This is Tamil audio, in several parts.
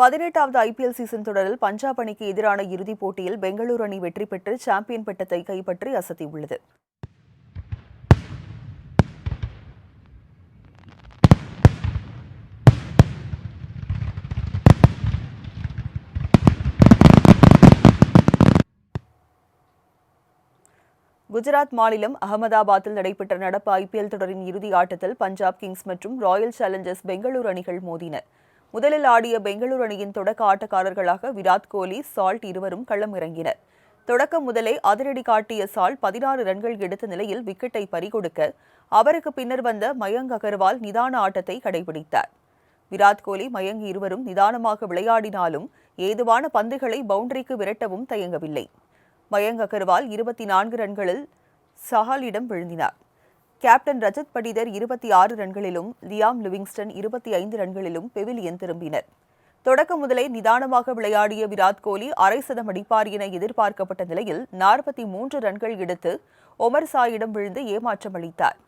18வது ஐபிஎல் சீசன் தொடரில் பஞ்சாப் அணிக்கு எதிரான இறுதிப் போட்டியில் பெங்களூரு அணி வெற்றி பெற்று சாம்பியன் பட்டத்தை கைப்பற்றி அசத்தியுள்ளது. குஜராத் மாநிலம் அகமதாபாத்தில் நடைபெற்ற நடப்பு ஐபிஎல் தொடரின் இறுதி ஆட்டத்தில் பஞ்சாப் கிங்ஸ் மற்றும் ராயல் சேலஞ்சர்ஸ் பெங்களூரு அணிகள் மோதின. முதலில் ஆடிய பெங்களூரு அணியின் தொடக்க ஆட்டக்காரர்களாக விராட் கோலி, சால்ட் இருவரும் களம் இறங்கினர். தொடக்கம் முதலே அதிரடி காட்டிய சால்ட் 16 ரன்கள் எடுத்த நிலையில் விக்கெட்டை பறிகொடுக்க, அவருக்கு பின்னர் வந்த மயங்க் அகர்வால் நிதான ஆட்டத்தை கடைபிடித்தார். விராட் கோலி, மயங்க் இருவரும் நிதானமாக விளையாடினாலும் ஏதுவான பந்துகளை பவுண்டரிக்கு விரட்டவும் தயங்கவில்லை. மயங்க் அகர்வால் 24 ரன்களில் சஹாலிடம் வீழ்த்தினார். கேப்டன் ரஜத் படிதர் 26 ரன்களிலும், லியாம் லிவிங்ஸ்டன் 25 ரன்களிலும் பெவிலியன் திரும்பினர். தொடக்கம் முதலே நிதானமாக விளையாடிய விராட் கோலி அரை சதம் அடிப்பார் என எதிர்பார்க்கப்பட்ட நிலையில் 43 ரன்கள் எடுத்து ஒமர் சாயிடம் விழுந்து ஏமாற்றம் அளித்தார்.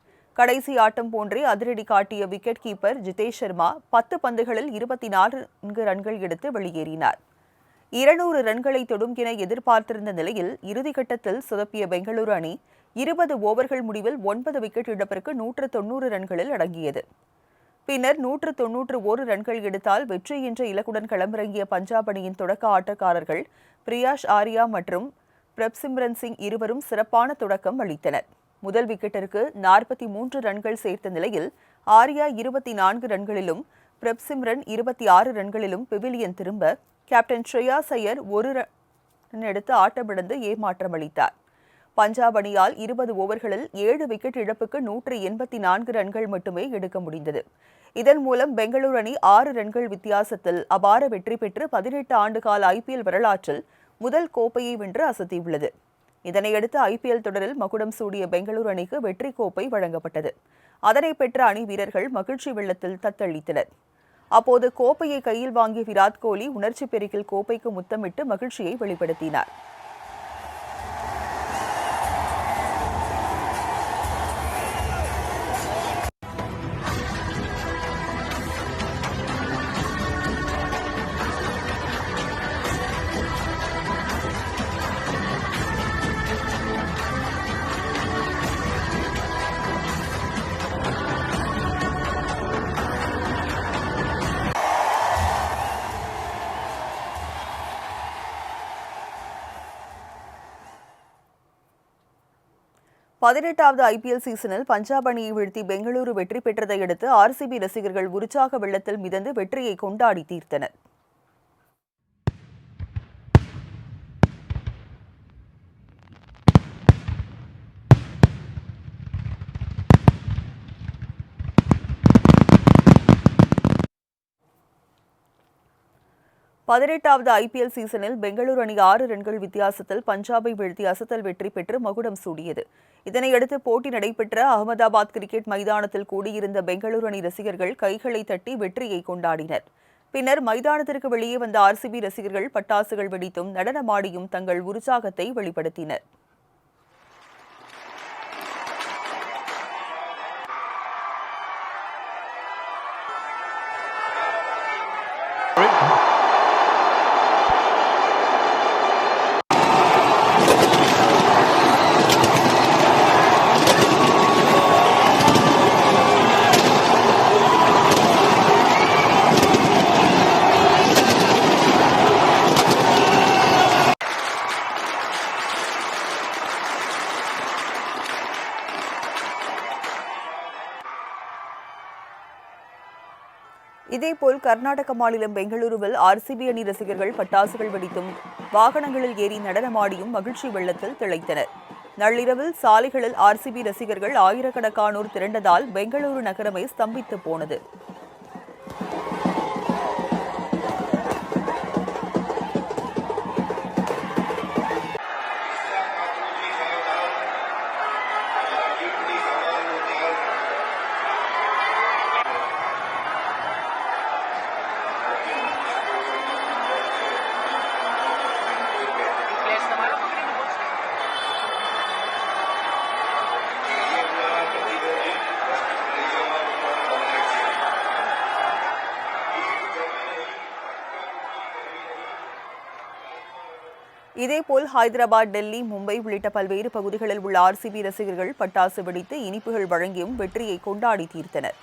கடைசி ஆட்டம் போன்றே அதிரடி காட்டிய விக்கெட் கீப்பர் ஜிதேஷ் சர்மா 10 பந்துகளில் 24 ரன்கள் எடுத்து வெளியேறினார். 200 ரன்களை தொடும் என எதிர்பார்த்திருந்த நிலையில் இறுதிக்கட்டத்தில் சொதப்பிய பெங்களூரு அணி 20 ஓவர்கள் முடிவில் 9 விக்கெட் இழப்பிற்கு 190 ரன்களில் அடங்கியது. பின்னர் 191 ரன்கள் எடுத்தால் வெற்றி என்ற இலக்குடன் களமிறங்கிய பஞ்சாப் அணியின் தொடக்க ஆட்டக்காரர்கள் பிரியாஷ் ஆர்யா மற்றும் பிரப்சிம்ரன் சிங் இருவரும் சிறப்பான தொடக்கம் அளித்தனர். முதல் விக்கெட்டிற்கு 43 ரன்கள் சேர்த்த நிலையில் ஆர்யா 24 ரன்களிலும், பிரப்சிம்ரன் 26 ரன்களிலும் பெவிலியன் திரும்ப, கேப்டன் ஸ்ரேயாஸ் ஐயர் 1 ரன் எடுத்து ஆட்டமிழந்து ஏமாற்றம் அளித்தார். பஞ்சாப் அணியால் 20 ஓவர்களில் 7 விக்கெட் இழப்புக்கு 184 ரன்கள் மட்டுமே எடுக்க முடிந்தது. இதன் மூலம் பெங்களூரு அணி 6 ரன்கள் வித்தியாசத்தில் அபார வெற்றி பெற்று 18 ஆண்டுகால ஐபிஎல் வரலாற்றில் முதல் கோப்பையை வென்று அசத்தியுள்ளது. இதனையடுத்து ஐபிஎல் தொடரில் மகுடம் சூடிய பெங்களூரு அணிக்கு வெற்றி கோப்பை வழங்கப்பட்டது. அதனை பெற்ற அணி வீரர்கள் மகிழ்ச்சி வெள்ளத்தில் தத்தளித்தனர். அப்போது கோப்பையை கையில் வாங்கிய விராட் கோலி உணர்ச்சி பெருக்கில் கோப்பைக்கு முத்தமிட்டு மகிழ்ச்சியை வெளிப்படுத்தினார். பதினெட்டாவது ஐபிஎல் சீசனில் பஞ்சாப் அணியை வீழ்த்தி பெங்களூரு வெற்றி பெற்றதை அடுத்து ஆர்சிபி ரசிகர்கள் உற்சாக வெள்ளத்தில் மிதந்து வெற்றியை கொண்டாடி தீர்த்தனர். பதினெட்டாவது ஐபிஎல் சீசனில் பெங்களூரு அணி 6 ரன்கள் வித்தியாசத்தில் பஞ்சாபை வீழ்த்தி அசத்தல் வெற்றி பெற்று மகுடம் சூடியது. இதனையடுத்து போட்டி நடைபெற்ற அகமதாபாத் கிரிக்கெட் மைதானத்தில் கூடியிருந்த பெங்களூரு அணி ரசிகர்கள் கைகளை தட்டி வெற்றியை கொண்டாடினர். பின்னர் மைதானத்திற்கு வெளியே வந்த ஆர்சிபி ரசிகர்கள் பட்டாசுகள் வெடித்தும் நடனமாடியும் தங்கள் உற்சாகத்தை வெளிப்படுத்தினர். இதேபோல் கர்நாடக மாநிலம் பெங்களூருவில் ஆர்சிபி அணி ரசிகர்கள் பட்டாசுகள் வெடித்தும் வாகனங்களில் ஏறி நடனமாடியும் மகிழ்ச்சி வெள்ளத்தில் திளைத்தனர். நள்ளிரவில் சாலைகளில் ஆர்சிபி ரசிகர்கள் ஆயிரக்கணக்கானோர் திரண்டதால் பெங்களூரு நகரமே ஸ்தம்பித்து போனது. இதேபோல் ஹைதராபாத், டெல்லி, மும்பை உள்ளிட்ட பல்வேறு பகுதிகளில் உள்ள RCB ரசிகர்கள் பட்டாசு வெடித்து இனிப்புகள் வழங்கியும் வெற்றியை கொண்டாடி தீர்த்தனர்.